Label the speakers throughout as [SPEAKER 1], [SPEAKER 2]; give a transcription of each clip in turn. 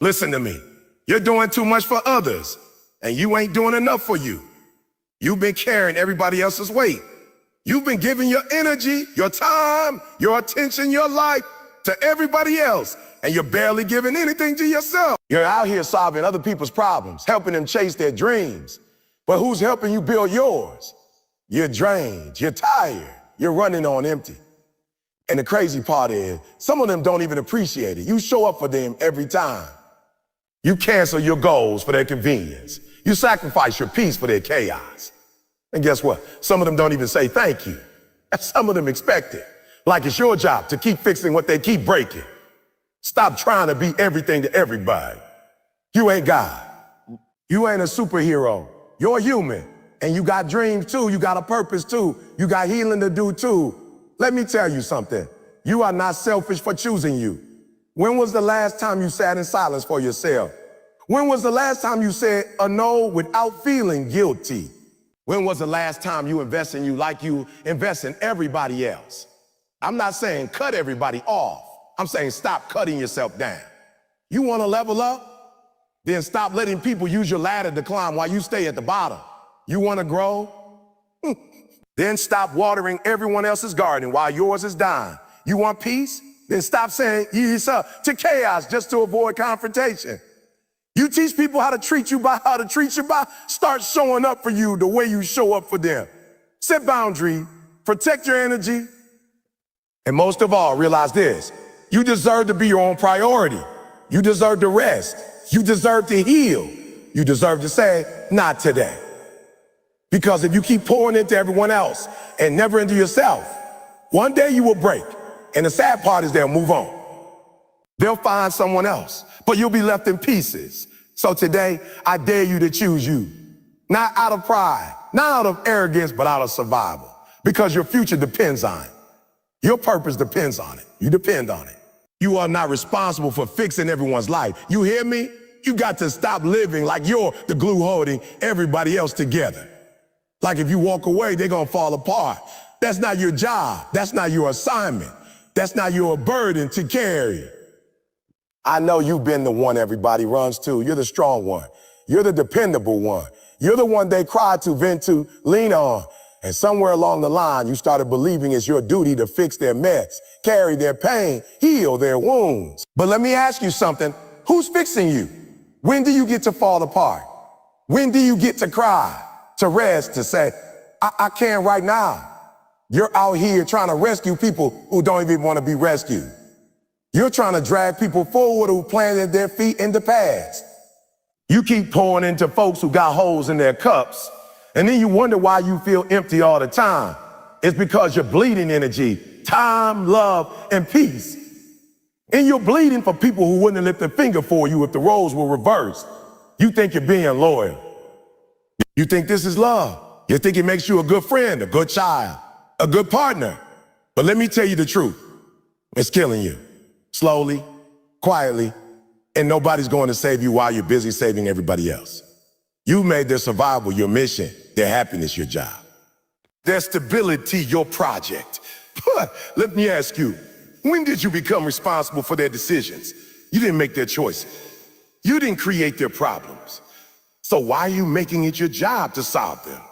[SPEAKER 1] Listen to me. You're doing too much for others, and you ain't doing enough for you. You've been carrying everybody else's weight. You've been giving your energy, your time, your attention, your life to everybody else, and you're barely giving anything to yourself. You're out here solving other people's problems, helping them chase their dreams. But who's helping you build yours? You're drained, you're tired, you're running on empty. And the crazy part is, some of them don't even appreciate it. You show up for them every time. You cancel your goals for their convenience. You sacrifice your peace for their chaos. And guess what? Some of them don't even say thank you. Some of them expect it. Like it's your job to keep fixing what they keep breaking. Stop trying to be everything to everybody. You ain't God. You ain't a superhero. You're human. And you got dreams too. You got a purpose too. You got healing to do too. Let me tell you something. You are not selfish for choosing you. When was the last time you sat in silence for yourself? When was the last time you said a no without feeling guilty? When was the last time you invest in you like you invest in everybody else? I'm not saying cut everybody off. I'm saying stop cutting yourself down. You want to level up? Then stop letting people use your ladder to climb while you stay at the bottom. You want to grow? Then stop watering everyone else's garden while yours is dying. You want peace? Then stop saying yes to chaos just to avoid confrontation. You teach people how to treat you by how to treat you by. Start showing up for you the way you show up for them. Set boundaries, protect your energy, and most of all, realize this. You deserve to be your own priority. You deserve to rest. You deserve to heal. You deserve to say, not today. Because if you keep pouring into everyone else and never into yourself, one day you will break. And the sad part is they'll move on. They'll find someone else, but you'll be left in pieces. So today, I dare you to choose you. Not out of pride, not out of arrogance, but out of survival. Because your future depends on it. Your purpose depends on it. You depend on it. You are not responsible for fixing everyone's life. You hear me? You got to stop living like you're the glue holding everybody else together. Like if you walk away, they're gonna fall apart. That's not your job. That's not your assignment. That's not your burden to carry. I know you've been the one everybody runs to. You're the strong one. You're the dependable one. You're the one they cry to, vent to, lean on. And somewhere along the line, you started believing it's your duty to fix their mess, carry their pain, heal their wounds. But let me ask you something. Who's fixing you? When do you get to fall apart? When do you get to cry, to rest, to say, I can't right now? You're out here trying to rescue people who don't even want to be rescued. You're trying to drag people forward who planted their feet in the past. You keep pouring into folks who got holes in their cups, and then you wonder why you feel empty all the time. It's because you're bleeding energy, time, love, and peace. And you're bleeding for people who wouldn't lift a finger for you if the roles were reversed. You think you're being loyal. You think this is love. You think it makes you a good friend, a good child, a good partner. But let me tell you the truth. It's killing you. Slowly, quietly, and nobody's going to save you while you're busy saving everybody else. You made their survival your mission, their happiness your job, their stability your project. But let me ask you, when did you become responsible for their decisions? You didn't make their choices. You didn't create their problems. So why are you making it your job to solve them?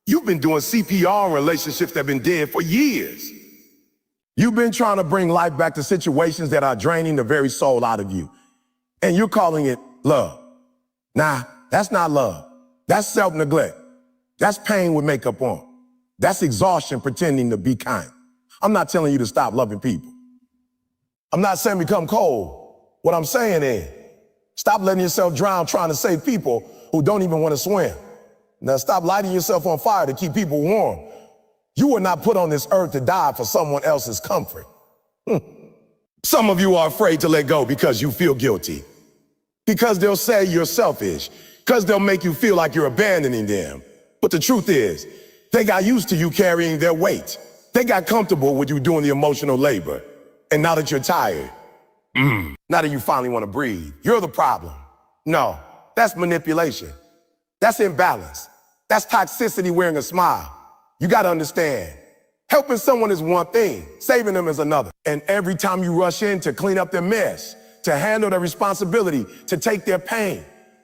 [SPEAKER 1] You've been doing CPR on relationships that have been dead for years. You've been trying to bring life back to situations that are draining the very soul out of you. And you're calling it love. Nah, that's not love. That's self-neglect. That's pain with makeup on. That's exhaustion pretending to be kind. I'm not telling you to stop loving people. I'm not saying become cold. What I'm saying is, stop letting yourself drown trying to save people who don't even want to swim. Now stop lighting yourself on fire to keep people warm. You were not put on this earth to die for someone else's comfort. Some of you are afraid to let go because you feel guilty. Because they'll say you're selfish. Because they'll make you feel like you're abandoning them. But the truth is, they got used to you carrying their weight. They got comfortable with you doing the emotional labor. And now that you're tired, now that you finally want to breathe, you're the problem. No, that's manipulation. That's imbalance. That's toxicity wearing a smile. You got to understand, helping someone is one thing, saving them is another. And every time you rush in to clean up their mess, to handle their responsibility, to take their pain.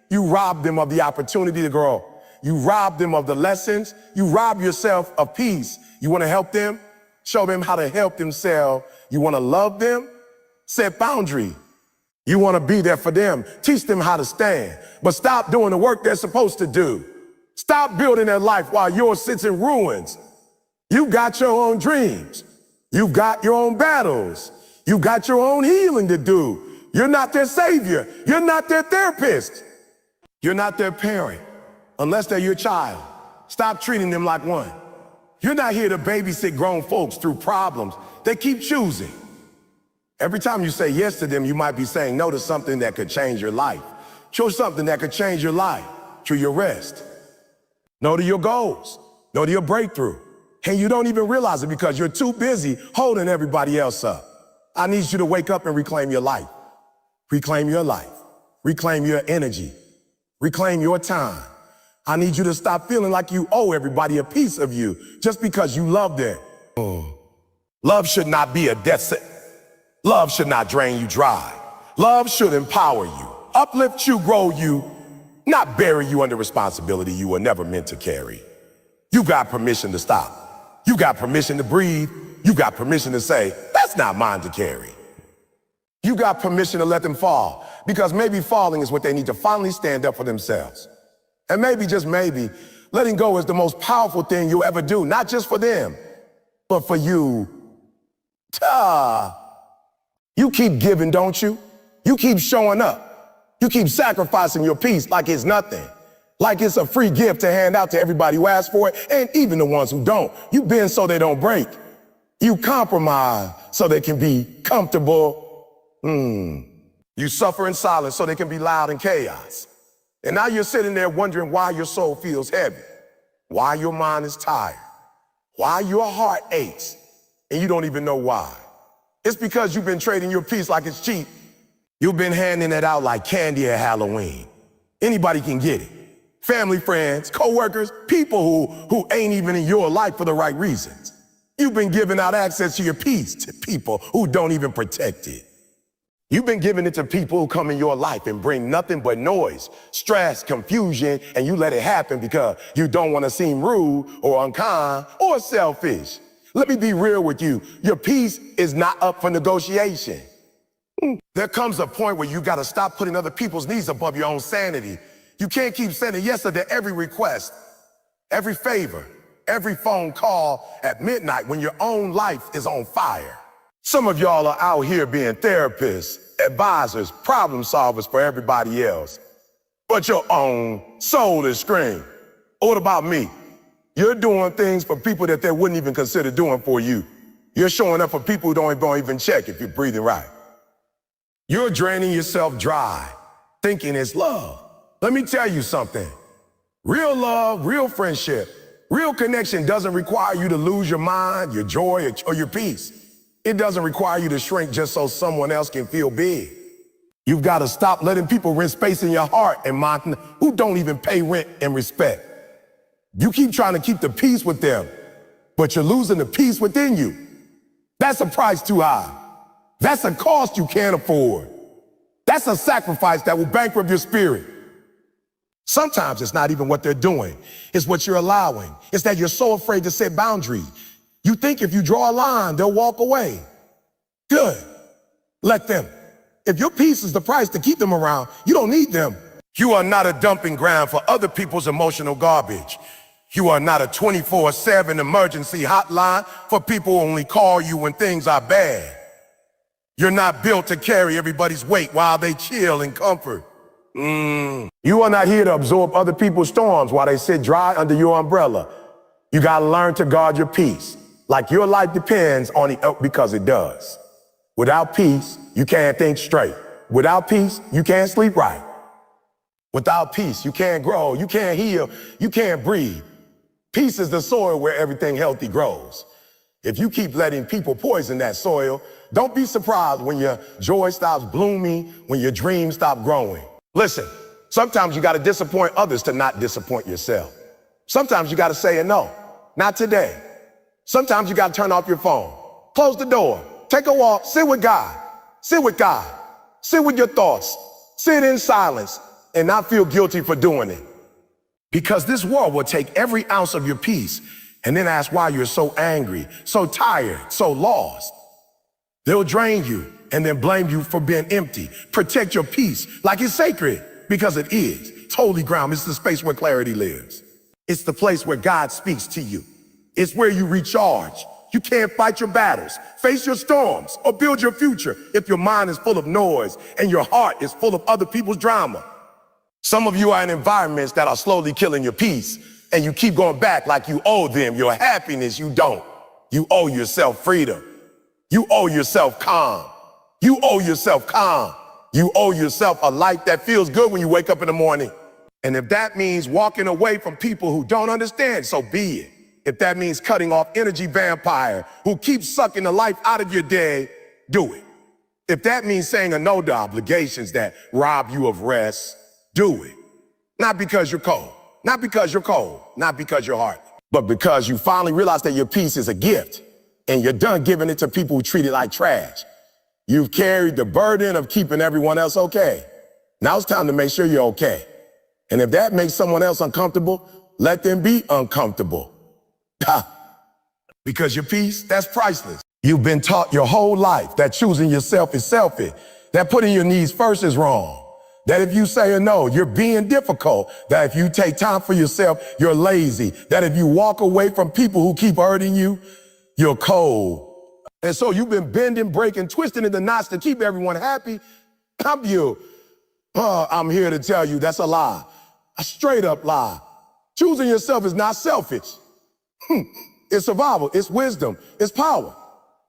[SPEAKER 1] You rob them of the opportunity to grow. You rob them of the lessons. You rob yourself of peace. You want to help them? Show them how to help themselves. You want to love them? Set boundary. You want to be there for them. Teach them how to stand. But stop doing the work they're supposed to do. Stop building their life while yours sits in ruins. You got your own dreams. You've got your own battles. You've got your own healing to do. You're not their savior. You're not their therapist. You're not their parent, unless they're your child. Stop treating them like one. You're not here to babysit grown folks through problems. They keep choosing. Every time you say yes to them, you might be saying no to something that could change your life. Choose something that could change your life through your rest. No to your goals. No to your breakthrough. And you don't even realize it because you're too busy holding everybody else up. I need you to wake up and reclaim your life. Reclaim your life. Reclaim your energy. Reclaim your time. I need you to stop feeling like you owe everybody a piece of you just because you love them. Love should not be a death sentence. Love should not drain you dry. Love should empower you, uplift you, grow you, not bury you under responsibility you were never meant to carry. You got permission to stop. You got permission to breathe. You got permission to say, that's not mine to carry. You got permission to let them fall because maybe falling is what they need to finally stand up for themselves. And maybe, just maybe, letting go is the most powerful thing you'll ever do, not just for them, but for you. You keep giving, don't you? You keep showing up. You keep sacrificing your peace like it's nothing, like it's a free gift to hand out to everybody who asks for it, and even the ones who don't. You bend so they don't break. You compromise so they can be comfortable. You suffer in silence so they can be loud in chaos. And now you're sitting there wondering why your soul feels heavy, why your mind is tired, why your heart aches, and you don't even know why. It's because you've been trading your peace like it's cheap. You've been handing it out like candy at Halloween. Anybody can get it. Family, friends, co-workers, people who ain't even in your life for the right reasons. You've been giving out access to your peace to people who don't even protect it. You've been giving it to people who come in your life and bring nothing but noise, stress, confusion, and you let it happen because you don't want to seem rude or unkind or selfish. Let me be real with you. Your peace is not up for negotiation. There comes a point where you got to stop putting other people's needs above your own sanity. You can't keep saying yes to every request, every favor, every phone call at midnight when your own life is on fire. Some of y'all are out here being therapists, advisors, problem solvers for everybody else, but your own soul is screaming. What about me? You're doing things for people that they wouldn't even consider doing for you. You're showing up for people who don't even check if you're breathing right. You're draining yourself dry, thinking it's love. Let me tell you something. Real love, real friendship, real connection doesn't require you to lose your mind, your joy, or your peace. It doesn't require you to shrink just so someone else can feel big. You've got to stop letting people rent space in your heart and mind who don't even pay rent and respect. You keep trying to keep the peace with them, but you're losing the peace within you. That's a price too high. That's a cost you can't afford. That's a sacrifice that will bankrupt your spirit. Sometimes it's not even what they're doing. It's what you're allowing. It's that you're so afraid to set boundaries. You think if you draw a line, they'll walk away. Good. Let them. If your peace is the price to keep them around, you don't need them. You are not a dumping ground for other people's emotional garbage. You are not a 24/7 emergency hotline for people who only call you when things are bad. You're not built to carry everybody's weight while they chill in comfort. You are not here to absorb other people's storms while they sit dry under your umbrella. You gotta learn to guard your peace, like your life depends on it, because it does. Without peace, you can't think straight. Without peace, you can't sleep right. Without peace, you can't grow, you can't heal, you can't breathe. Peace is the soil where everything healthy grows. If you keep letting people poison that soil, don't be surprised when your joy stops blooming, when your dreams stop growing. Listen, sometimes you gotta disappoint others to not disappoint yourself. Sometimes you gotta say a no, not today. Sometimes you gotta turn off your phone, close the door, take a walk, sit with God. Sit with God. Sit with your thoughts. Sit in silence and not feel guilty for doing it. Because this world will take every ounce of your peace and then ask why you're so angry, so tired, so lost. They'll drain you and then blame you for being empty. Protect your peace like it's sacred, because it is. It's holy ground. It's the space where clarity lives. It's the place where God speaks to you. It's where you recharge. You can't fight your battles, face your storms, or build your future if your mind is full of noise and your heart is full of other people's drama. Some of you are in environments that are slowly killing your peace, and you keep going back like you owe them your happiness. You don't. You owe yourself freedom. You owe yourself calm. You owe yourself calm. You owe yourself a life that feels good when you wake up in the morning. And if that means walking away from people who don't understand, so be it. If that means cutting off energy vampire who keeps sucking the life out of your day, do it. If that means saying a no to obligations that rob you of rest, do it. Not because you're cold, not because you're cold, not because you're hard, but because you finally realize that your peace is a gift and you're done giving it to people who treat it like trash. You've carried the burden of keeping everyone else okay. Now it's time to make sure you're okay. And if that makes someone else uncomfortable, let them be uncomfortable. Because your peace, that's priceless. You've been taught your whole life that choosing yourself is selfish, that putting your needs first is wrong, that if you say a no, you're being difficult, that if you take time for yourself, you're lazy, that if you walk away from people who keep hurting you, you're cold. And so you've been bending, breaking, twisting into knots to keep everyone happy. I'm here to tell you that's a lie, a straight up lie. Choosing yourself is not selfish. It's survival, it's wisdom, it's power.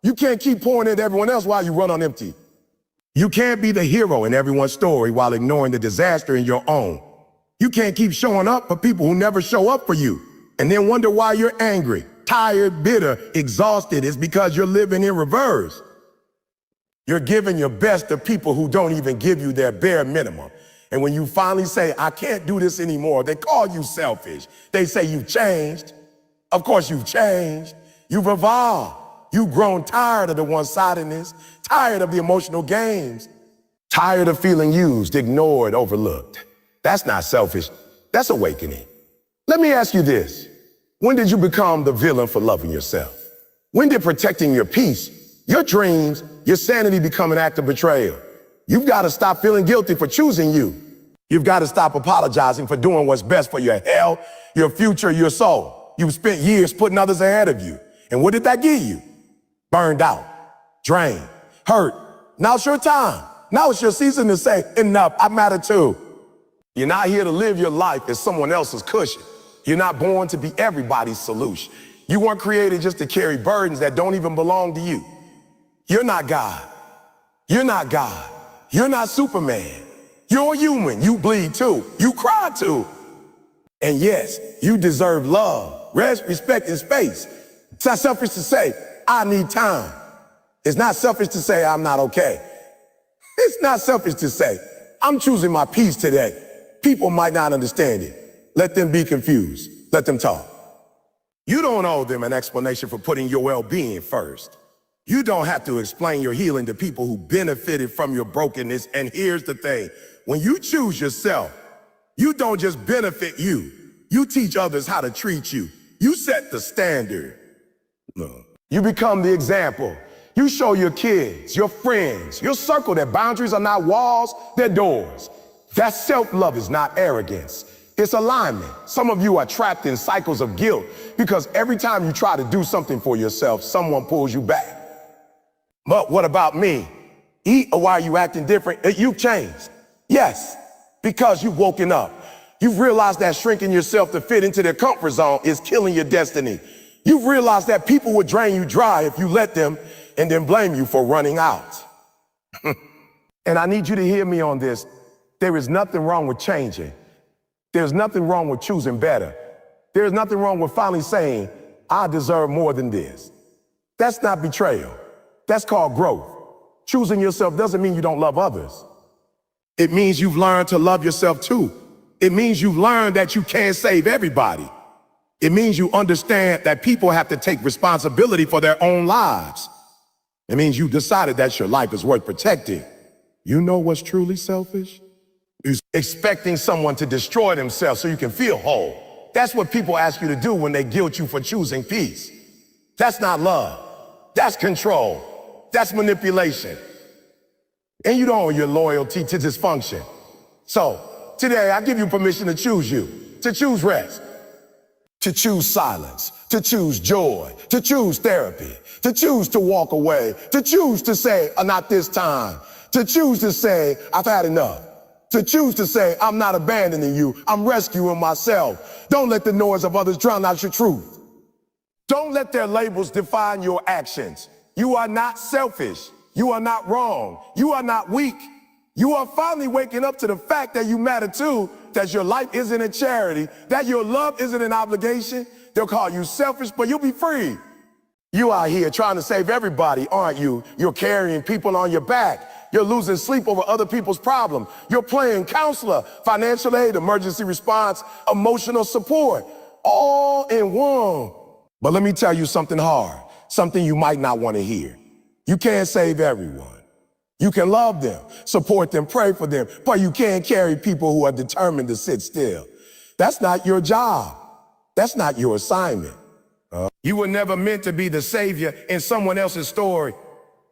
[SPEAKER 1] You can't keep pouring into everyone else while you run on empty. You can't be the hero in everyone's story while ignoring the disaster in your own. You can't keep showing up for people who never show up for you and then wonder why you're angry, tired, bitter, exhausted. It's because you're living in reverse. You're giving your best to people who don't even give you their bare minimum. And when you finally say, I can't do this anymore, they call you selfish. They say you've changed. Of course you've changed. You've evolved. You've grown tired of the one-sidedness, tired of the emotional games, tired of feeling used, ignored, overlooked. That's not selfish. That's awakening. Let me ask you this. When did you become the villain for loving yourself? When did protecting your peace, your dreams, your sanity become an act of betrayal? You've got to stop feeling guilty for choosing you. You've got to stop apologizing for doing what's best for your health, your future, your soul. You've spent years putting others ahead of you. And what did that give you? Burned out, drained, hurt. Now it's your time. Now it's your season to say, enough, I matter too. You're not here to live your life as someone else's cushion. You're not born to be everybody's solution. You weren't created just to carry burdens that don't even belong to you. You're not God. You're not God. You're not Superman. You're human. You bleed too. You cry too. And yes, you deserve love, rest, respect, and space. It's not selfish to say, I need time. It's not selfish to say, I'm not okay. It's not selfish to say, I'm choosing my peace today. People might not understand it. Let them be confused. Let them talk. You don't owe them an explanation for putting your well-being first. You don't have to explain your healing to people who benefited from your brokenness. And here's the thing. When you choose yourself, you don't just benefit you. You teach others how to treat you. You set the standard. No. You become the example. You show your kids, your friends, your circle that boundaries are not walls, they're doors. That self-love is not arrogance. It's alignment. Some of you are trapped in cycles of guilt because every time you try to do something for yourself, someone pulls you back. But what about me? Or why are you acting different? You've changed. Yes, because you've woken up. You've realized that shrinking yourself to fit into their comfort zone is killing your destiny. You've realized that people would drain you dry if you let them and then blame you for running out. And I need you to hear me on this. There is nothing wrong with changing. There's nothing wrong with choosing better. There's nothing wrong with finally saying, I deserve more than this. That's not betrayal. That's called growth. Choosing yourself doesn't mean you don't love others. It means you've learned to love yourself too. It means you've learned that you can't save everybody. It means you understand that people have to take responsibility for their own lives. It means you decided that your life is worth protecting. You know what's truly selfish? Is expecting someone to destroy themselves so you can feel whole. That's what people ask you to do when they guilt you for choosing peace. That's not love. That's control. That's manipulation. And you don't owe your loyalty to dysfunction. So, today I give you permission to choose you, to choose rest, to choose silence, to choose joy, to choose therapy, to choose to walk away, to choose to say, not this time, to choose to say, I've had enough, to choose to say, I'm not abandoning you, I'm rescuing myself. Don't let the noise of others drown out your truth. Don't let their labels define your actions. You are not selfish. You are not wrong. You are not weak. You are finally waking up to the fact that you matter too, that your life isn't a charity, that your love isn't an obligation. They'll call you selfish, but you'll be free. You out here trying to save everybody, aren't you? You're carrying people on your back. You're losing sleep over other people's problems. You're playing counselor, financial aid, emergency response, emotional support, all in one. But let me tell you something hard, something you might not want to hear. You can't save everyone. You can love them, support them, pray for them, but you can't carry people who are determined to sit still. That's not your job. That's not your assignment. You were never meant to be the savior in someone else's story.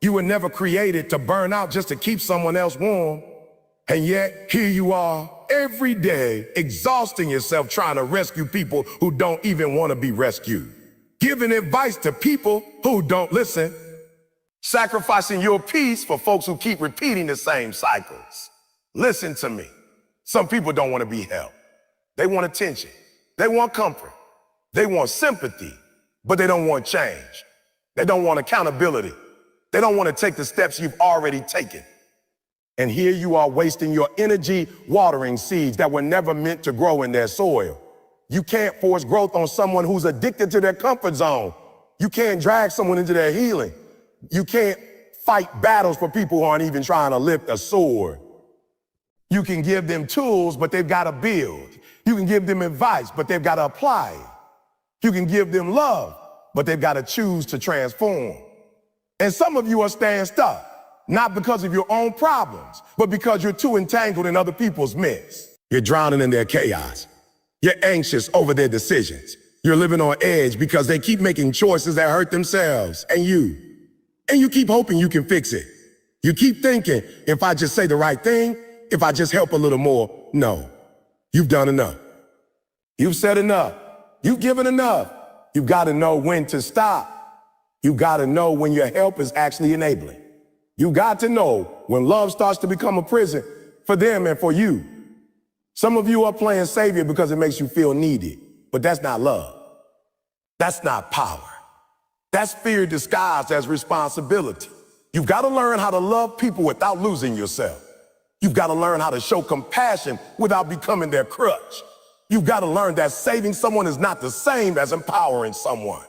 [SPEAKER 1] You were never created to burn out just to keep someone else warm. And yet, here you are, every day, exhausting yourself trying to rescue people who don't even want to be rescued. Giving advice to people who don't listen. Sacrificing your peace for folks who keep repeating the same cycles. Listen to me. Some people don't want to be helped. They want attention. They want comfort. They want sympathy, but they don't want change. They don't want accountability. They don't want to take the steps you've already taken. And here you are wasting your energy watering seeds that were never meant to grow in their soil. You can't force growth on someone who's addicted to their comfort zone. You can't drag someone into their healing. You can't fight battles for people who aren't even trying to lift a sword. You can give them tools, but they've got to build. You can give them advice, but they've got to apply it. You can give them love, but they've got to choose to transform. And some of you are staying stuck, not because of your own problems, but because you're too entangled in other people's mess. You're drowning in their chaos. You're anxious over their decisions. You're living on edge because they keep making choices that hurt themselves and you. And you keep hoping you can fix it. You keep thinking, if I just say the right thing, if I just help a little more. No, you've done enough. You've said enough. You've given enough. You've got to know when to stop. You've got to know when your help is actually enabling. You've got to know when love starts to become a prison for them and for you. Some of you are playing savior because it makes you feel needed, but that's not love. That's not power. That's fear disguised as responsibility. You've got to learn how to love people without losing yourself. You've got to learn how to show compassion without becoming their crutch. You've got to learn that saving someone is not the same as empowering someone.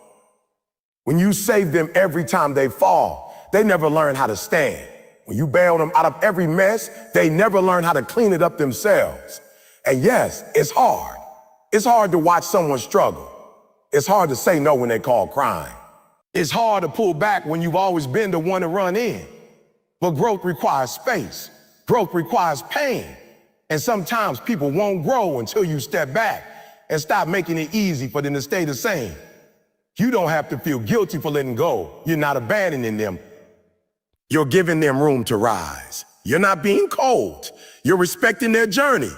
[SPEAKER 1] When you save them every time they fall, they never learn how to stand. When you bail them out of every mess, they never learn how to clean it up themselves. And yes, it's hard. It's hard to watch someone struggle. It's hard to say no when they call crying. It's hard to pull back when you've always been the one to run in. But growth requires space. Growth requires pain. And sometimes people won't grow until you step back and stop making it easy for them to stay the same. You don't have to feel guilty for letting go. You're not abandoning them. You're giving them room to rise. You're not being cold. You're respecting their journey.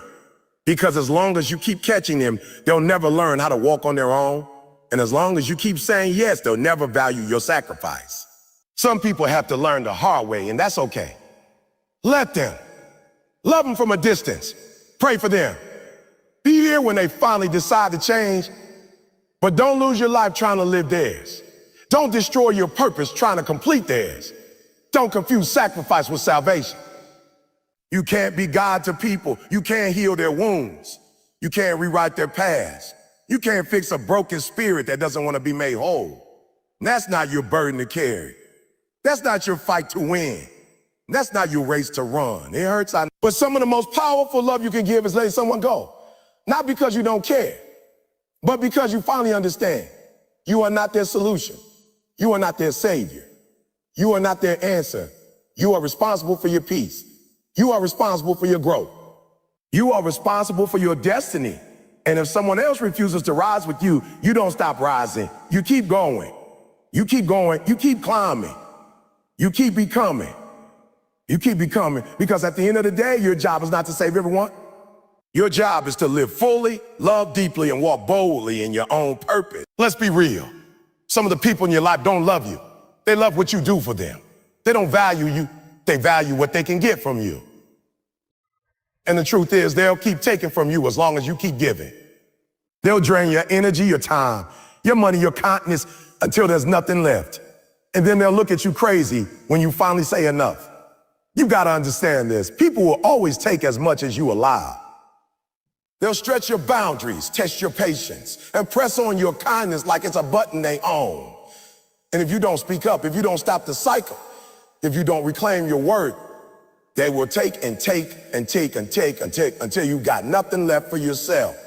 [SPEAKER 1] Because as long as you keep catching them, they'll never learn how to walk on their own. And as long as you keep saying yes, they'll never value your sacrifice. Some people have to learn the hard way, and that's okay. Let them. Love them from a distance. Pray for them. Be here when they finally decide to change. But don't lose your life trying to live theirs. Don't destroy your purpose trying to complete theirs. Don't confuse sacrifice with salvation. You can't be God to people. You can't heal their wounds. You can't rewrite their past. You can't fix a broken spirit that doesn't want to be made whole. That's not your burden to carry. That's not your fight to win. That's not your race to run. It hurts, I know. But some of the most powerful love you can give is letting someone go. Not because you don't care, but because you finally understand. You are not their solution. You are not their savior. You are not their answer. You are responsible for your peace. You are responsible for your growth. You are responsible for your destiny. And if someone else refuses to rise with you, you don't stop rising. You keep going. You keep going. You keep climbing. You keep becoming. You keep becoming. Because at the end of the day, your job is not to save everyone. Your job is to live fully, love deeply, and walk boldly in your own purpose. Let's be real. Some of the people in your life don't love you. They love what you do for them. They don't value you. They value what they can get from you. And the truth is, they'll keep taking from you as long as you keep giving. They'll drain your energy, your time, your money, your kindness until there's nothing left. And then they'll look at you crazy when you finally say enough. You gotta understand this. People will always take as much as you allow. They'll stretch your boundaries, test your patience, and press on your kindness like it's a button they own. And if you don't speak up, if you don't stop the cycle, if you don't reclaim your worth, they will take and take and take and take and take until you got nothing left for yourself.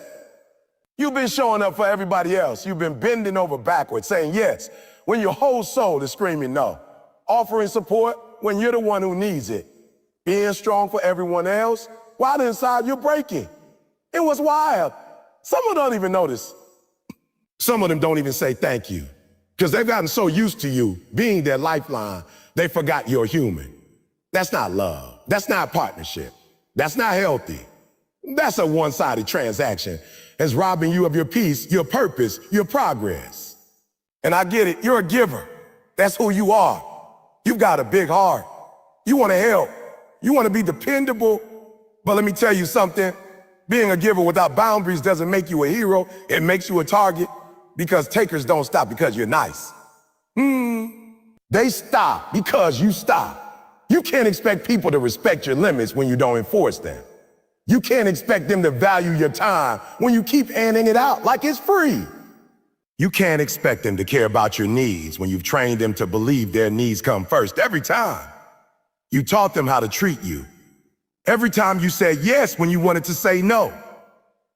[SPEAKER 1] You've been showing up for everybody else. You've been bending over backwards, saying yes when your whole soul is screaming no. Offering support when you're the one who needs it. Being strong for everyone else while inside you're breaking. And what's wild, some of them don't even notice. Some of them don't even say thank you because they've gotten so used to you being their lifeline, they forgot you're human. That's not love. That's not partnership. That's not healthy. That's a one-sided transaction. It's robbing you of your peace, your purpose, your progress. And I get it. You're a giver. That's who you are. You've got a big heart. You want to help. You want to be dependable. But let me tell you something. Being a giver without boundaries doesn't make you a hero. It makes you a target because takers don't stop because you're nice. They stop because you stop. You can't expect people to respect your limits when you don't enforce them. You can't expect them to value your time when you keep handing it out like it's free. You can't expect them to care about your needs when you've trained them to believe their needs come first every time. You taught them how to treat you. Every time you said yes when you wanted to say no.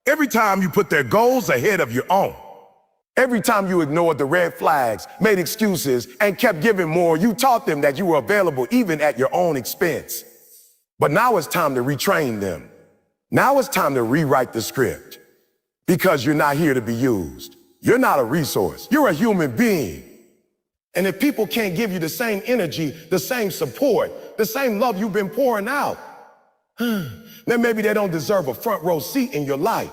[SPEAKER 1] Every time you put their goals ahead of your own. Every time you ignored the red flags, made excuses, and kept giving more, you taught them that you were available even at your own expense. But now it's time to retrain them. Now it's time to rewrite the script. Because you're not here to be used. You're not a resource. You're a human being. And if people can't give you the same energy, the same support, the same love you've been pouring out, then maybe they don't deserve a front row seat in your life.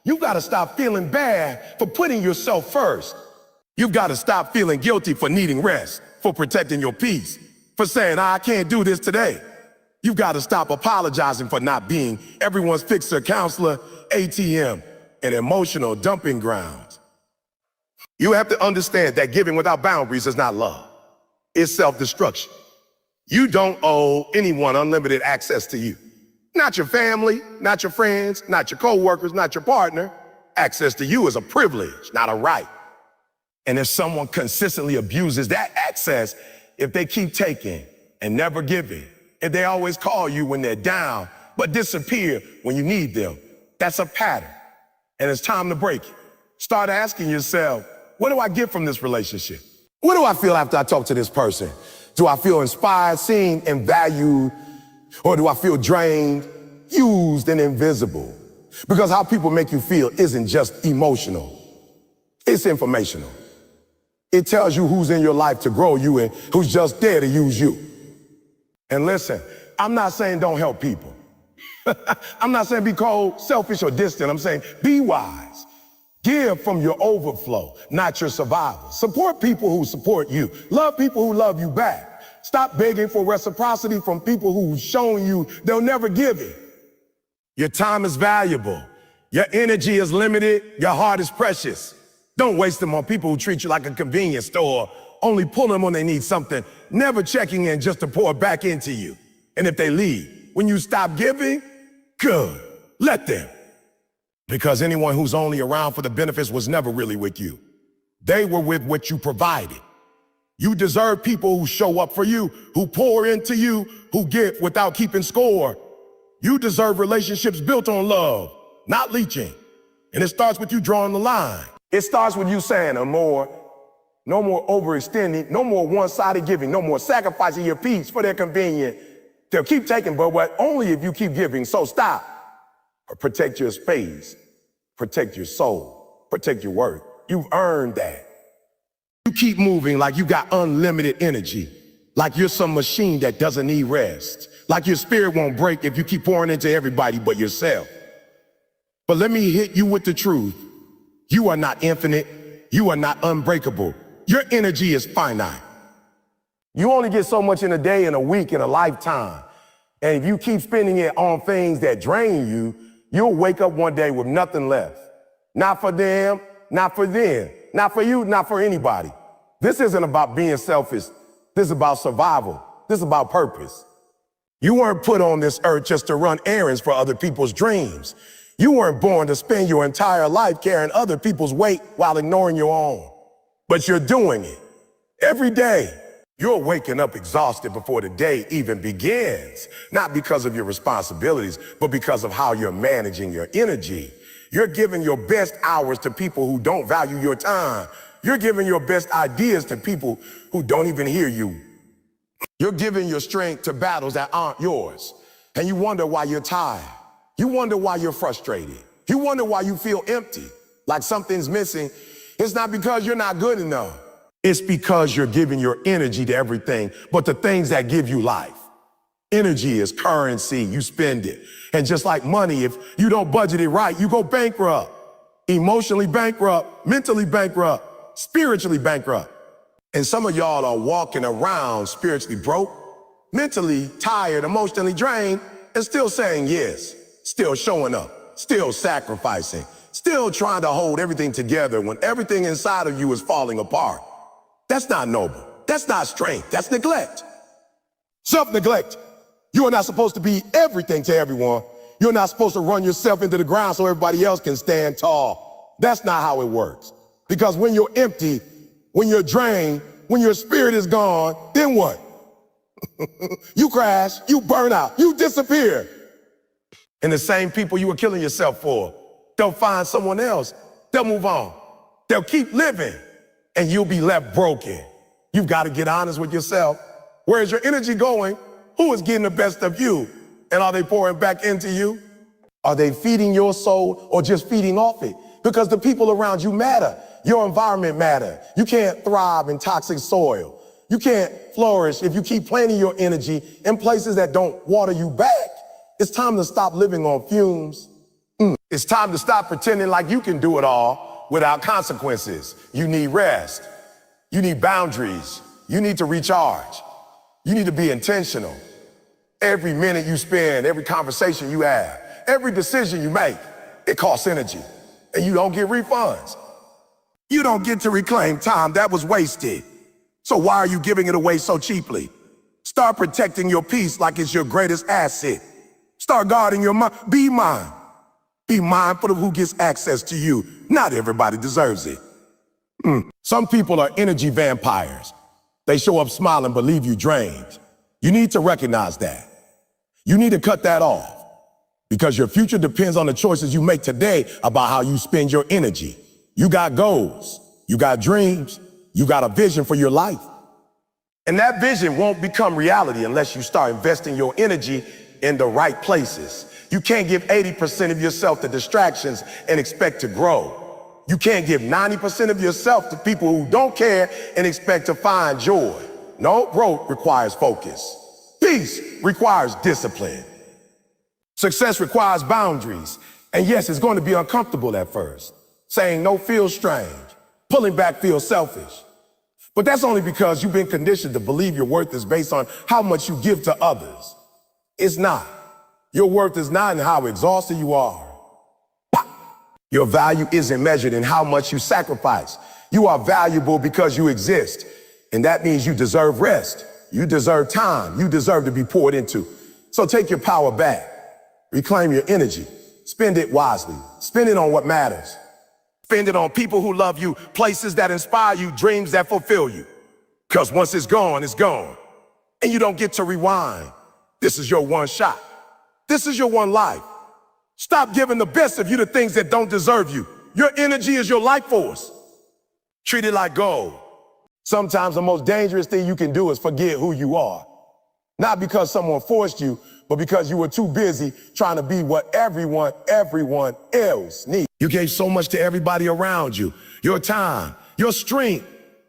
[SPEAKER 1] You've got to stop feeling bad for putting yourself first. You've got to stop feeling guilty for needing rest, for protecting your peace, for saying, I can't do this today. You've got to stop apologizing for not being everyone's fixer, counselor, ATM, and emotional dumping grounds. You have to understand that giving without boundaries is not love. It's self-destruction. You don't owe anyone unlimited access to you. Not your family, not your friends, not your coworkers, not your partner. Access to you is a privilege, not a right. And if someone consistently abuses that access, if they keep taking and never giving, if they always call you when they're down, but disappear when you need them, that's a pattern. And it's time to break it. Start asking yourself, what do I get from this relationship? What do I feel after I talk to this person? Do I feel inspired, seen, and valued? Or do I feel drained, used, and invisible? Because how people make you feel isn't just emotional. It's informational. It tells you who's in your life to grow you and who's just there to use you. And listen, I'm not saying don't help people. I'm not saying be cold, selfish, or distant. I'm saying be wise. Give from your overflow, not your survival. Support people who support you. Love people who love you back. Stop begging for reciprocity from people who've shown you they'll never give it. Your time is valuable. Your energy is limited. Your heart is precious. Don't waste them on people who treat you like a convenience store, only pull them when they need something, never checking in just to pour back into you. And if they leave, when you stop giving, good, let them. Because anyone who's only around for the benefits was never really with you. They were with what you provided. You deserve people who show up for you, who pour into you, who give without keeping score. You deserve relationships built on love, not leeching. And it starts with you drawing the line. It starts with you saying no more overextending, no more one-sided giving, no more sacrificing your peace for their convenience. They'll keep taking, but only if you keep giving. So stop. Or protect your space. Protect your soul. Protect your worth. You've earned that. You keep moving like you got unlimited energy. Like you're some machine that doesn't need rest. Like your spirit won't break if you keep pouring into everybody but yourself. But let me hit you with the truth. You are not infinite. You are not unbreakable. Your energy is finite. You only get so much in a day, in a week, in a lifetime. And if you keep spending it on things that drain you, you'll wake up one day with nothing left. Not for them, not for them, not for you, not for anybody. This isn't about being selfish. This is about survival. This is about purpose. You weren't put on this earth just to run errands for other people's dreams. You weren't born to spend your entire life carrying other people's weight while ignoring your own. But you're doing it every day. You're waking up exhausted before the day even begins, not because of your responsibilities, but because of how you're managing your energy. You're giving your best hours to people who don't value your time. You're giving your best ideas to people who don't even hear you. You're giving your strength to battles that aren't yours. And you wonder why you're tired. You wonder why you're frustrated. You wonder why you feel empty, like something's missing. It's not because you're not good enough. It's because you're giving your energy to everything but the things that give you life. Energy is currency. You spend it. And just like money, if you don't budget it right, you go bankrupt. Emotionally bankrupt, mentally bankrupt, spiritually bankrupt. And some of y'all are walking around spiritually broke, mentally tired, emotionally drained, and still saying yes, still showing up, still sacrificing, still trying to hold everything together when everything inside of you is falling apart. That's not noble. That's not strength. That's neglect. Self-neglect. You are not supposed to be everything to everyone. You're not supposed to run yourself into the ground so everybody else can stand tall. That's not how it works. Because when you're empty, when you're drained, when your spirit is gone, then what? You crash, you burn out, you disappear. And the same people you were killing yourself for, they'll find someone else. They'll move on. They'll keep living. And you'll be left broken. You've got to get honest with yourself. Where's your energy going? Who is getting the best of you? And are they pouring back into you? Are they feeding your soul or just feeding off it? Because the people around you matter. Your environment matters. You can't thrive in toxic soil. You can't flourish if you keep planting your energy in places that don't water you back. It's time to stop living on fumes. It's time to stop pretending like you can do it all without consequences. You need rest. You need boundaries. You need to recharge. You need to be intentional. Every minute you spend, every conversation you have, every decision you make, it costs energy. And you don't get refunds. You don't get to reclaim time that was wasted. So why are you giving it away so cheaply? Start protecting your peace like it's your greatest asset. Start guarding your mind. Be mine. Be mindful of who gets access to you. Not everybody deserves it. Some people are energy vampires. They show up smiling but leave you drained. You need to recognize that. You need to cut that off because your future depends on the choices you make today about how you spend your energy. You got goals, you got dreams, you got a vision for your life. And that vision won't become reality unless you start investing your energy in the right places. You can't give 80% of yourself to distractions and expect to grow. You can't give 90% of yourself to people who don't care and expect to find joy. No, growth requires focus. Peace requires discipline. Success requires boundaries. And yes, it's going to be uncomfortable at first. Saying no feels strange. Pulling back feels selfish. But that's only because you've been conditioned to believe your worth is based on how much you give to others. It's not. Your worth is not in how exhausted you are. Your value isn't measured in how much you sacrifice. You are valuable because you exist. And that means you deserve rest. You deserve time. You deserve to be poured into. So take your power back. Reclaim your energy. Spend it wisely. Spend it on what matters. Spend it on people who love you, places that inspire you, dreams that fulfill you. Because once it's gone, it's gone. And you don't get to rewind. This is your one shot. This is your one life. Stop giving the best of you to things that don't deserve you. Your energy is your life force. Treat it like gold. Sometimes the most dangerous thing you can do is forget who you are. Not because someone forced you, but because you were too busy trying to be what everyone else needs. You gave so much to everybody around you. Your time, your strength,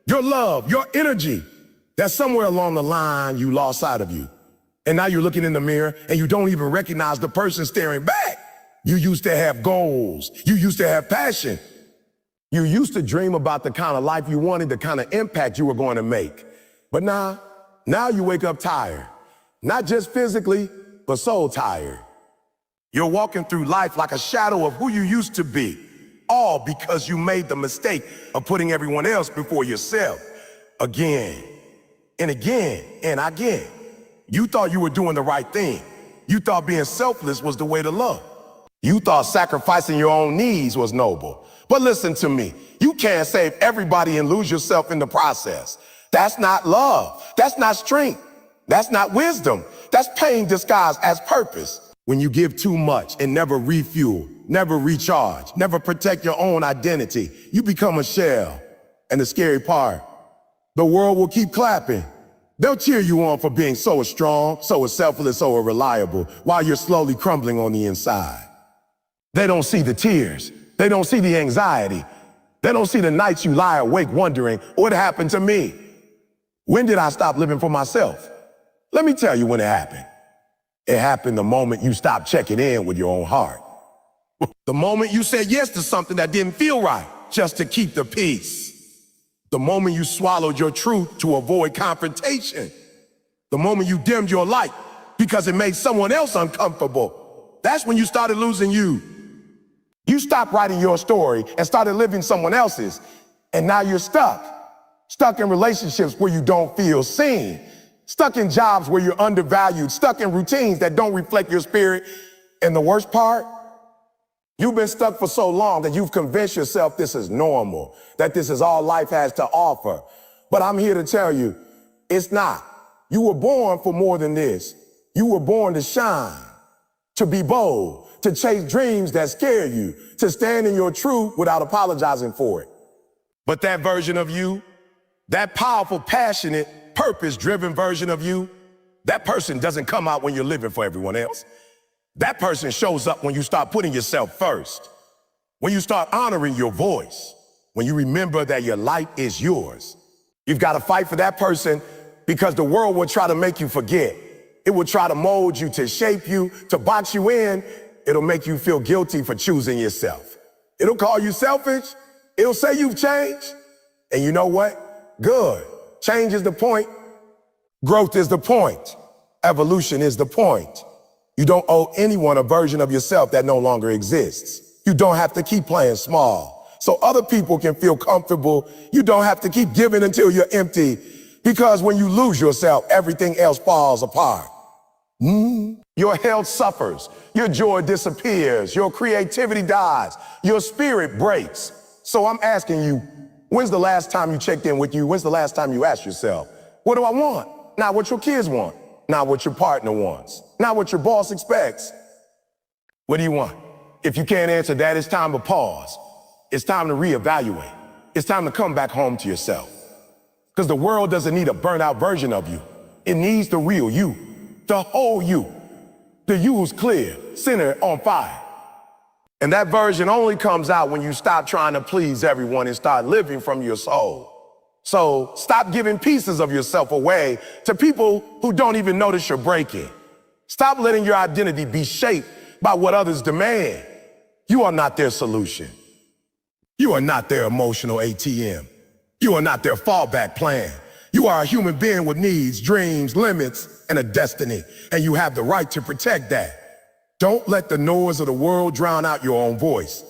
[SPEAKER 1] your love, your energy. That somewhere along the line you lost sight of you. And now you're looking in the mirror and you don't even recognize the person staring back. You used to have goals. You used to have passion. You used to dream about the kind of life you wanted, the kind of impact you were going to make. But now you wake up tired. Not just physically, but soul tired. You're walking through life like a shadow of who you used to be, all because you made the mistake of putting everyone else before yourself. Again, and again, and again. You thought you were doing the right thing. You thought being selfless was the way to love. You thought sacrificing your own needs was noble. But listen to me, you can't save everybody and lose yourself in the process. That's not love. That's not strength. That's not wisdom. That's pain disguised as purpose. When you give too much and never refuel, never recharge, never protect your own identity, you become a shell. And the scary part, the world will keep clapping. They'll cheer you on for being so strong, so selfless, so reliable, while you're slowly crumbling on the inside. They don't see the tears. They don't see the anxiety. They don't see the nights you lie awake wondering, what happened to me? When did I stop living for myself? Let me tell you when it happened. It happened the moment you stopped checking in with your own heart. The moment you said yes to something that didn't feel right, just to keep the peace. The moment you swallowed your truth to avoid confrontation. The moment you dimmed your light because it made someone else uncomfortable. That's when you started losing you. You stopped writing your story and started living someone else's. And now you're stuck. Stuck in relationships where you don't feel seen. Stuck in jobs where you're undervalued. Stuck in routines that don't reflect your spirit. And the worst part? You've been stuck for so long that you've convinced yourself this is normal, that this is all life has to offer. But I'm here to tell you, it's not. You were born for more than this. You were born to shine, to be bold, to chase dreams that scare you, to stand in your truth without apologizing for it. But that version of you, that powerful, passionate, purpose-driven version of you, that person doesn't come out when you're living for everyone else. That person shows up when you start putting yourself first, when you start honoring your voice, when you remember that your light is yours. You've got to fight for that person because the world will try to make you forget. It will try to mold you, to shape you, to box you in. It'll make you feel guilty for choosing yourself. It'll call you selfish. It'll say you've changed. And you know what? Good. Change is the point. Growth is the point. Evolution is the point. You don't owe anyone a version of yourself that no longer exists. You don't have to keep playing small so other people can feel comfortable. You don't have to keep giving until you're empty, because when you lose yourself, everything else falls apart. Your health suffers, your joy disappears, your creativity dies, your spirit breaks. So I'm asking you, when's the last time you checked in with you? When's the last time you asked yourself, what do I want? Not what your kids want, not what your partner wants, not what your boss expects. What do you want? If you can't answer that, it's time to pause. It's time to reevaluate. It's time to come back home to yourself. Because the world doesn't need a burnt-out version of you. It needs the real you, the whole you. The you who's clear, centered, on fire. And that version only comes out when you stop trying to please everyone and start living from your soul. So stop giving pieces of yourself away to people who don't even notice you're breaking. Stop letting your identity be shaped by what others demand. You are not their solution. You are not their emotional ATM. You are not their fallback plan. You are a human being with needs, dreams, limits, and a destiny, and you have the right to protect that. Don't let the noise of the world drown out your own voice.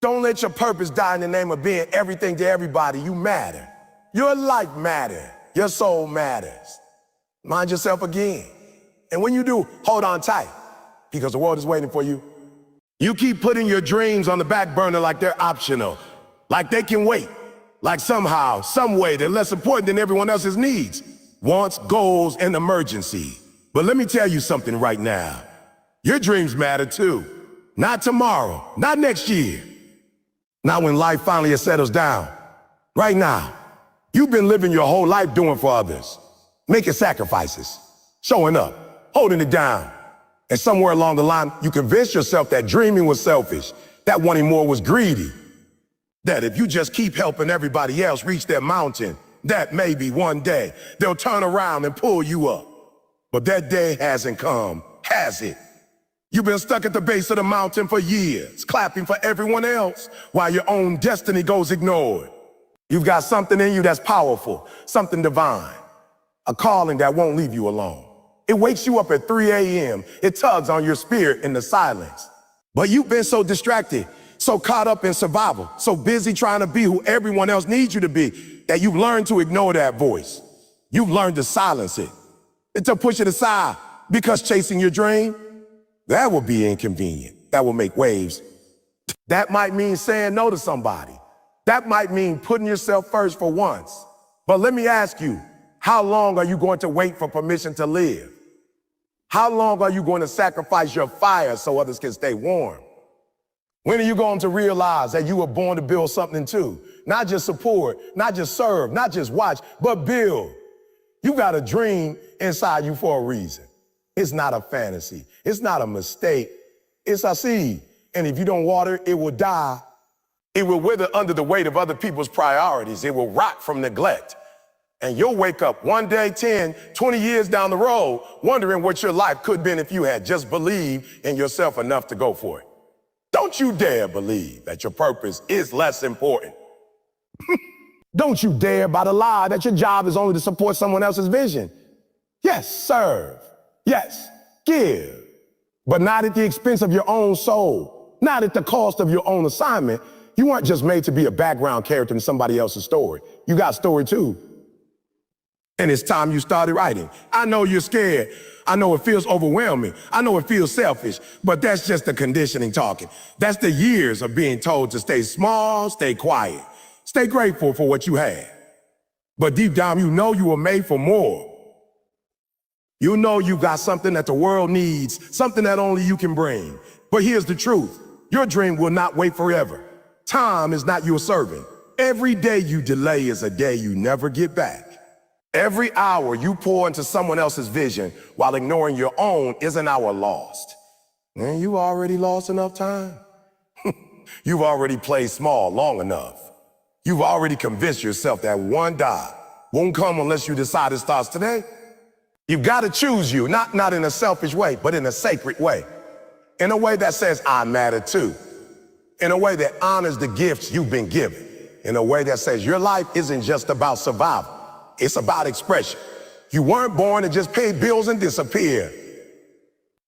[SPEAKER 1] Don't let your purpose die in the name of being everything to everybody. You matter. Your life matters. Your soul matters. Mind yourself again. And when you do, hold on tight, because the world is waiting for you. You keep putting your dreams on the back burner like they're optional, like they can wait, like somehow, some way they're less important than everyone else's needs, wants, goals, and emergency. But let me tell you something right now. Your dreams matter too. Not tomorrow, not next year, not when life finally settles down. Right now. You've been living your whole life doing for others, making sacrifices, showing up, holding it down. And somewhere along the line, you convinced yourself that dreaming was selfish, that wanting more was greedy, that if you just keep helping everybody else reach their mountain, that maybe one day they'll turn around and pull you up. But that day hasn't come, has it? You've been stuck at the base of the mountain for years, clapping for everyone else while your own destiny goes ignored. You've got something in you that's powerful, something divine, a calling that won't leave you alone. It wakes you up at 3 a.m. It tugs on your spirit in the silence. But you've been so distracted, so caught up in survival, so busy trying to be who everyone else needs you to be, that you've learned to ignore that voice. You've learned to silence it and to push it aside, because chasing your dream, that will be inconvenient. That will make waves. That might mean saying no to somebody. That might mean putting yourself first for once. But let me ask you, how long are you going to wait for permission to live? How long are you going to sacrifice your fire so others can stay warm? When are you going to realize that you were born to build something too? Not just support, not just serve, not just watch, but build. You got a dream inside you for a reason. It's not a fantasy. It's not a mistake. It's a seed. And if you don't water it, it will die. It will wither under the weight of other people's priorities. It will rot from neglect. And you'll wake up one day, 10, 20 years down the road, wondering what your life could have been if you had just believed in yourself enough to go for it. Don't you dare believe that your purpose is less important. Don't you dare buy the lie that your job is only to support someone else's vision. Yes, serve. Yes, give. But not at the expense of your own soul. Not at the cost of your own assignment. You weren't just made to be a background character in somebody else's story. You got a story too. And it's time you started writing. I know you're scared. I know it feels overwhelming. I know it feels selfish, but that's just the conditioning talking. That's the years of being told to stay small, stay quiet, stay grateful for what you had. But deep down, you know you were made for more. You know you got something that the world needs, something that only you can bring. But here's the truth. Your dream will not wait forever. Time is not your servant. Every day you delay is a day you never get back. Every hour you pour into someone else's vision while ignoring your own is an hour lost. And you already lost enough time. You've already played small long enough. You've already convinced yourself that one die won't come unless you decide it starts today. You've got to choose you, not in a selfish way, but in a sacred way. In a way that says, I matter too. In a way that honors the gifts you've been given. In a way that says your life isn't just about survival. It's about expression. You weren't born to just pay bills and disappear.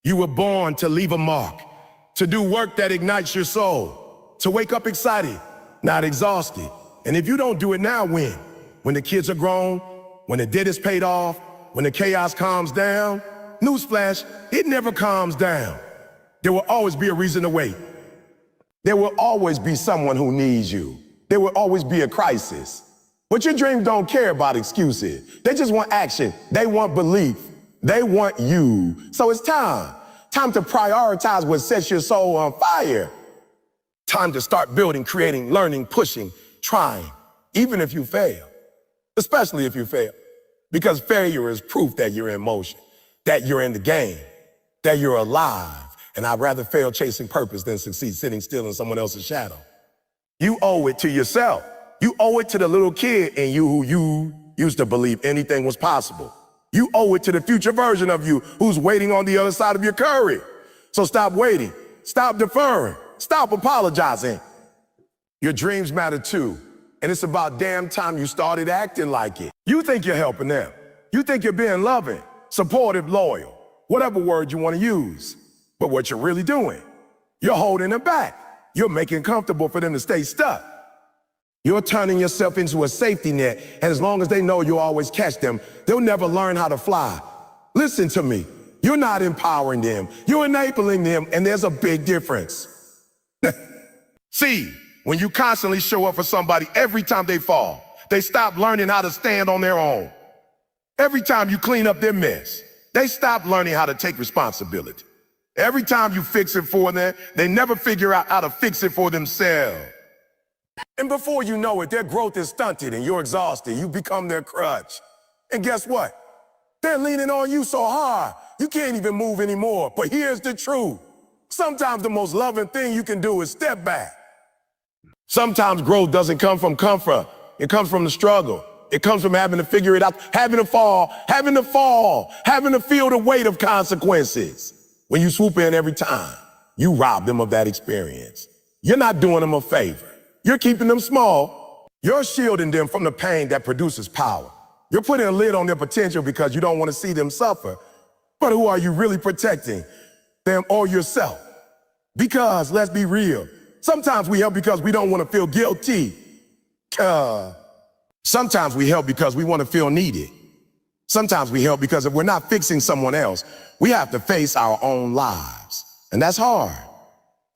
[SPEAKER 1] You were born to leave a mark, to do work that ignites your soul, to wake up excited, not exhausted. And if you don't do it now, when? When the kids are grown, when the debt is paid off, when the chaos calms down? Newsflash, it never calms down. There will always be a reason to wait. There will always be someone who needs you. There will always be a crisis. But your dreams don't care about excuses. They just want action. They want belief. They want you. So it's time. Time to prioritize what sets your soul on fire. Time to start building, creating, learning, pushing, trying, even if you fail. Especially if you fail. Because failure is proof that you're in motion, that you're in the game, that you're alive. And I'd rather fail chasing purpose than succeed sitting still in someone else's shadow. You owe it to yourself. You owe it to the little kid in you who you used to believe anything was possible. You owe it to the future version of you who's waiting on the other side of your career. So stop waiting, stop deferring, stop apologizing. Your dreams matter too, and it's about damn time you started acting like it. You think you're helping them. You think you're being loving, supportive, loyal, whatever word you want to use. But what you're really doing, you're holding them back. You're making it comfortable for them to stay stuck. You're turning yourself into a safety net, and as long as they know you'll always catch them, they'll never learn how to fly. Listen to me. You're not empowering them. You're enabling them, and there's a big difference. See, when you constantly show up for somebody every time they fall, they stop learning how to stand on their own. Every time you clean up their mess, they stop learning how to take responsibility. Every time you fix it for them, they never figure out how to fix it for themselves. And before you know it, their growth is stunted and you're exhausted. You become their crutch. And guess what? They're leaning on you so hard, you can't even move anymore. But here's the truth. Sometimes the most loving thing you can do is step back. Sometimes growth doesn't come from comfort. It comes from the struggle. It comes from having to figure it out, having to fall, having to feel the weight of consequences. When you swoop in every time, you rob them of that experience. You're not doing them a favor. You're keeping them small. You're shielding them from the pain that produces power. You're putting a lid on their potential because you don't want to see them suffer. But who are you really protecting? Them or yourself? Because, let's be real, sometimes we help because we don't want to feel guilty. Sometimes we help because we want to feel needed. Sometimes we help because if we're not fixing someone else, we have to face our own lives. And that's hard.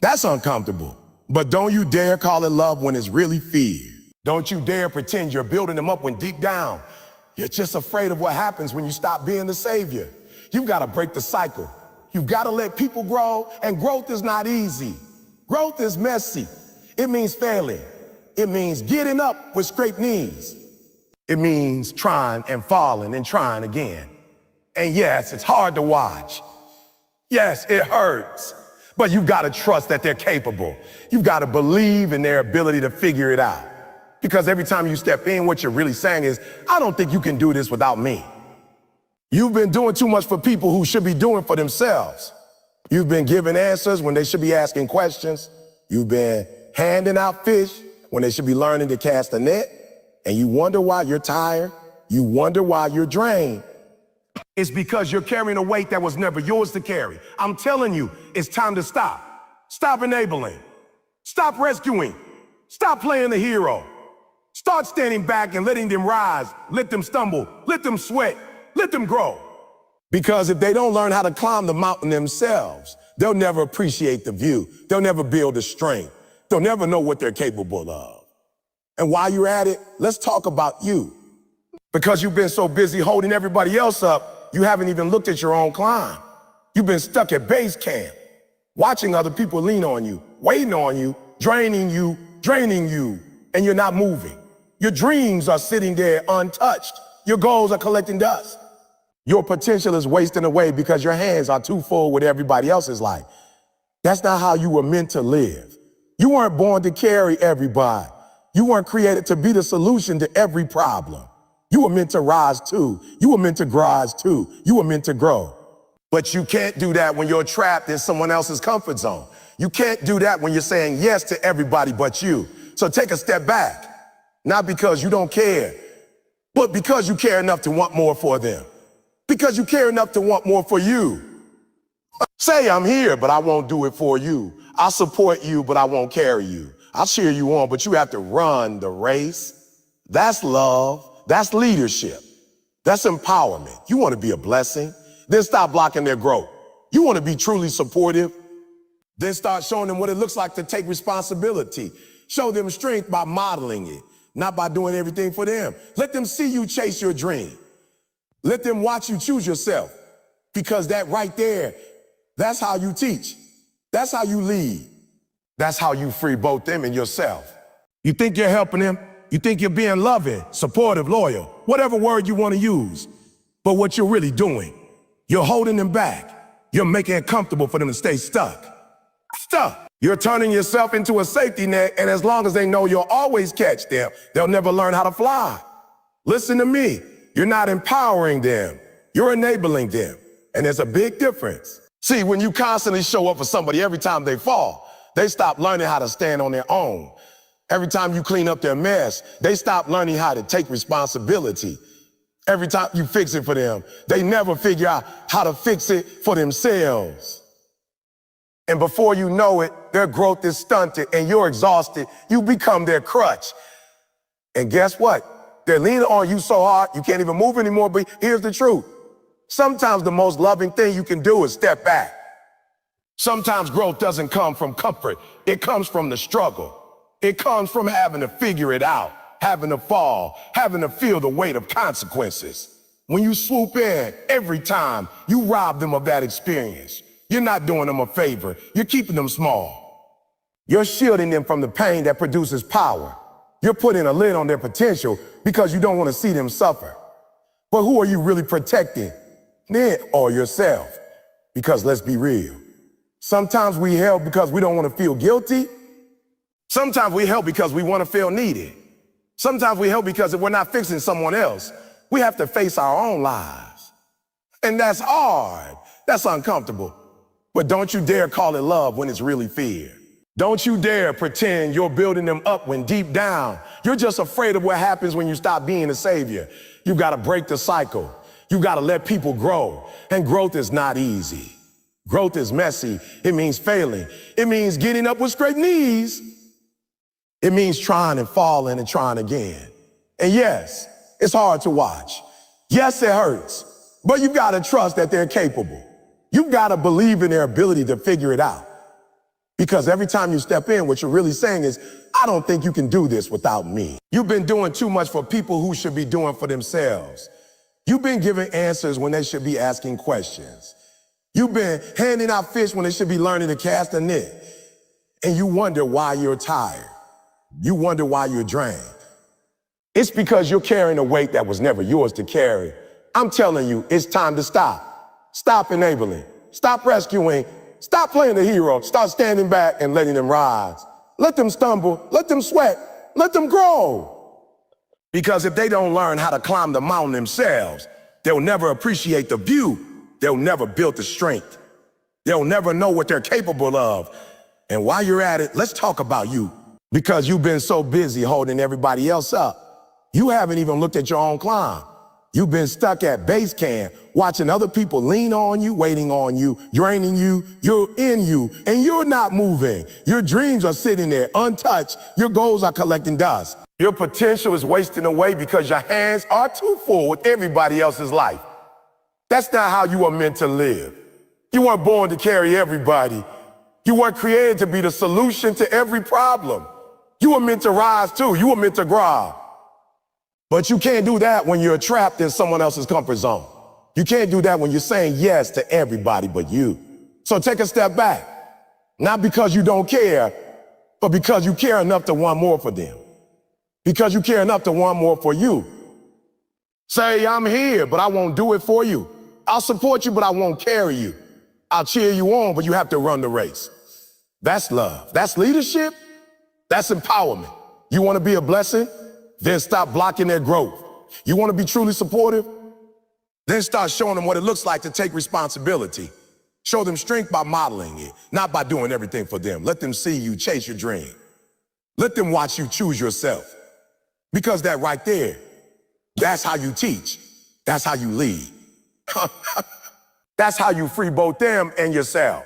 [SPEAKER 1] That's uncomfortable. But don't you dare call it love when it's really fear. Don't you dare pretend you're building them up when deep down, you're just afraid of what happens when you stop being the savior. You've got to break the cycle. You've got to let people grow, and growth is not easy. Growth is messy. It means failing. It means getting up with scraped knees. It means trying and falling and trying again. And yes, it's hard to watch. Yes, it hurts. But you've got to trust that they're capable. You've got to believe in their ability to figure it out. Because every time you step in, what you're really saying is, I don't think you can do this without me. You've been doing too much for people who should be doing for themselves. You've been giving answers when they should be asking questions. You've been handing out fish when they should be learning to cast a net. And you wonder why you're tired. You wonder why you're drained. It's because you're carrying a weight that was never yours to carry. I'm telling you, it's time to stop. Stop enabling. Stop rescuing. Stop playing the hero. Start standing back and letting them rise. Let them stumble. Let them sweat. Let them grow. Because if they don't learn how to climb the mountain themselves, they'll never appreciate the view. They'll never build the strength. They'll never know what they're capable of. And while you're at it, let's talk about you. Because you've been so busy holding everybody else up, you haven't even looked at your own climb. You've been stuck at base camp, watching other people lean on you, waiting on you, draining you, and you're not moving. Your dreams are sitting there untouched. Your goals are collecting dust. Your potential is wasting away because your hands are too full with everybody else's life. That's not how you were meant to live. You weren't born to carry everybody. You weren't created to be the solution to every problem. You were meant to rise too. You were meant to rise too. You were meant to grow. But you can't do that when you're trapped in someone else's comfort zone. You can't do that when you're saying yes to everybody but you. So take a step back, not because you don't care, but because you care enough to want more for them. Because you care enough to want more for you. Say, I'm here, but I won't do it for you. I'll support you, but I won't carry you. I'll cheer you on, but you have to run the race. That's love. That's leadership. That's empowerment. You want to be a blessing? Then stop blocking their growth. You want to be truly supportive? Then start showing them what it looks like to take responsibility. Show them strength by modeling it, not by doing everything for them. Let them see you chase your dream. Let them watch you choose yourself. Because that right there, that's how you teach. That's how you lead. That's how you free both them and yourself. You think you're helping them? You think you're being loving, supportive, loyal, whatever word you want to use. But what you're really doing, you're holding them back. You're making it comfortable for them to stay stuck. Stuck. You're turning yourself into a safety net, and as long as they know you'll always catch them, they'll never learn how to fly. Listen to me. You're not empowering them. You're enabling them. And there's a big difference. See, when you constantly show up for somebody every time they fall, they stop learning how to stand on their own. Every time you clean up their mess, they stop learning how to take responsibility. Every time you fix it for them, they never figure out how to fix it for themselves. And before you know it, their growth is stunted and you're exhausted. You become their crutch. And guess what? They're leaning on you so hard, you can't even move anymore. But here's the truth. Sometimes the most loving thing you can do is step back. Sometimes growth doesn't come from comfort. It comes from the struggle. It comes from having to figure it out, having to fall, having to feel the weight of consequences. When you swoop in, every time, you rob them of that experience. You're not doing them a favor. You're keeping them small. You're shielding them from the pain that produces power. You're putting a lid on their potential because you don't want to see them suffer. But who are you really protecting? Then or yourself? Because let's be real. Sometimes we help because we don't want to feel guilty. Sometimes we help because we want to feel needed. Sometimes we help because if we're not fixing someone else, we have to face our own lives. And that's hard. That's uncomfortable. But don't you dare call it love when it's really fear. Don't you dare pretend you're building them up when deep down, you're just afraid of what happens when you stop being a savior. You got to break the cycle. You got to let people grow. And growth is not easy. Growth is messy. It means failing. It means getting up with straight knees. It means trying and falling and trying again. And yes, it's hard to watch. Yes, it hurts. But you got to trust that they're capable. You got to believe in their ability to figure it out. Because every time you step in, what you're really saying is, I don't think you can do this without me. You've been doing too much for people who should be doing for themselves. You've been giving answers when they should be asking questions. You've been handing out fish when they should be learning to cast a net. And you wonder why you're tired. You wonder why you're drained. It's because you're carrying a weight that was never yours to carry. I'm telling you, it's time to stop. Stop enabling. Stop rescuing. Stop playing the hero. Start standing back and letting them rise. Let them stumble. Let them sweat. Let them grow. Because if they don't learn how to climb the mountain themselves, they'll never appreciate the view. They'll never build the strength. They'll never know what they're capable of. And while you're at it, let's talk about you. Because you've been so busy holding everybody else up. You haven't even looked at your own climb. You've been stuck at base camp, watching other people lean on you, waiting on you, draining you. You're in you, and you're not moving. Your dreams are sitting there untouched. Your goals are collecting dust. Your potential is wasting away because your hands are too full with everybody else's life. That's not how you were meant to live. You weren't born to carry everybody. You weren't created to be the solution to every problem. You were meant to rise too. You were meant to grow. But you can't do that when you're trapped in someone else's comfort zone. You can't do that when you're saying yes to everybody but you. So take a step back. Not because you don't care, but because you care enough to want more for them. Because you care enough to want more for you. Say, I'm here, but I won't do it for you. I'll support you, but I won't carry you. I'll cheer you on, but you have to run the race. That's love. That's leadership. That's empowerment. You want to be a blessing? Then stop blocking their growth. You want to be truly supportive? Then start showing them what it looks like to take responsibility. Show them strength by modeling it, not by doing everything for them. Let them see you chase your dream. Let them watch you choose yourself. Because that right there, that's how you teach. That's how you lead. That's how you free both them and yourself.